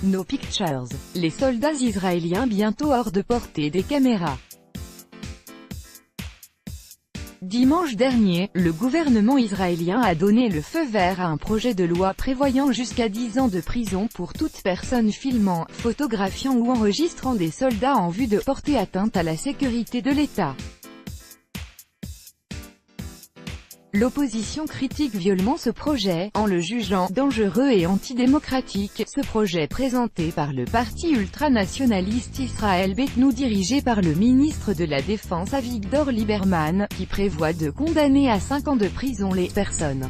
No Pictures. Les soldats israéliens bientôt hors de portée des caméras. Dimanche dernier, le gouvernement israélien a donné le feu vert à un projet de loi prévoyant jusqu'à 10 ans de prison pour toute personne filmant, photographiant ou enregistrant des soldats en vue de porter atteinte à la sécurité de l'État. L'opposition critique violemment ce projet, en le jugeant « dangereux et antidémocratique ». Ce projet présenté par le parti ultranationaliste Israël Beitenu dirigé par le ministre de la Défense Avigdor Lieberman, qui prévoit de condamner à 5 ans de prison les personnes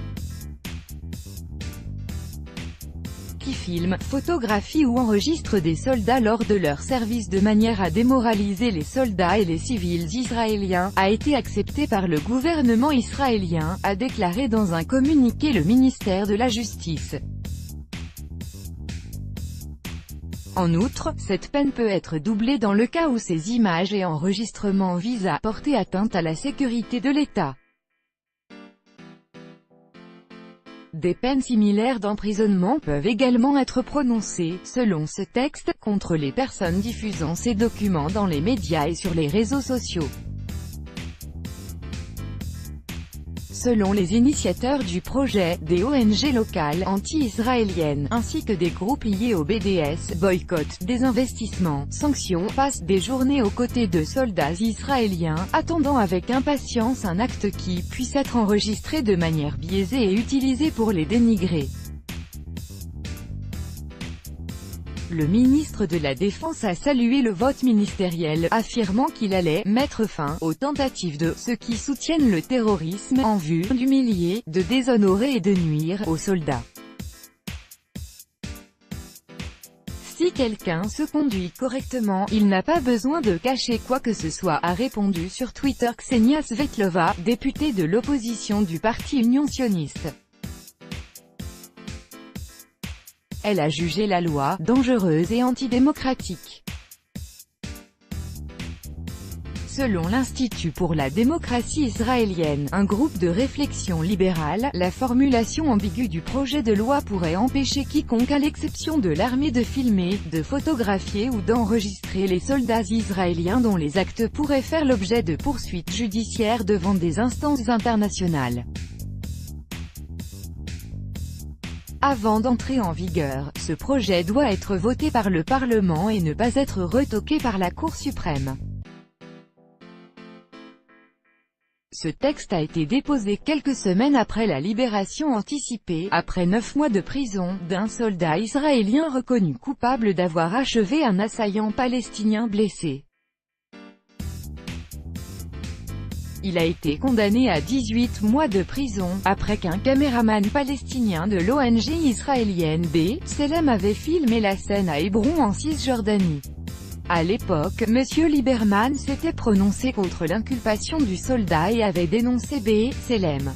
qui filment, photographient ou enregistrent des soldats lors de leur service de manière à démoraliser les soldats et les civils israéliens, a été accepté par le gouvernement israélien, a déclaré dans un communiqué le ministère de la Justice. En outre, cette peine peut être doublée dans le cas où ces images et enregistrements visent à porter atteinte à la sécurité de l'État. Des peines similaires d'emprisonnement peuvent également être prononcées, selon ce texte, contre les personnes diffusant ces documents dans les médias et sur les réseaux sociaux. Selon les initiateurs du projet, des ONG locales anti-israéliennes, ainsi que des groupes liés au BDS, boycott, désinvestissement, sanctions, passent des journées aux côtés de soldats israéliens, attendant avec impatience un acte qui puisse être enregistré de manière biaisée et utilisé pour les dénigrer. Le ministre de la Défense a salué le vote ministériel, affirmant qu'il allait « mettre fin aux tentatives de ceux qui soutiennent le terrorisme en vue d'humilier, de déshonorer et de nuire aux soldats. Si quelqu'un se conduit correctement, il n'a pas besoin de cacher quoi que ce soit », a répondu sur Twitter Ksenia Svetlova, députée de l'opposition du parti Union sioniste. Elle a jugé la loi « dangereuse et antidémocratique ». Selon l'Institut pour la démocratie israélienne, un groupe de réflexion libérale, la formulation ambiguë du projet de loi pourrait empêcher quiconque à l'exception de l'armée de filmer, de photographier ou d'enregistrer les soldats israéliens dont les actes pourraient faire l'objet de poursuites judiciaires devant des instances internationales. Avant d'entrer en vigueur, ce projet doit être voté par le Parlement et ne pas être retoqué par la Cour suprême. Ce texte a été déposé quelques semaines après la libération anticipée, après 9 mois de prison, d'un soldat israélien reconnu coupable d'avoir achevé un assaillant palestinien blessé. Il a été condamné à 18 mois de prison, après qu'un caméraman palestinien de l'ONG israélienne B'Tselem avait filmé la scène à Hébron en Cisjordanie. À l'époque, M. Lieberman s'était prononcé contre l'inculpation du soldat et avait dénoncé B'Tselem.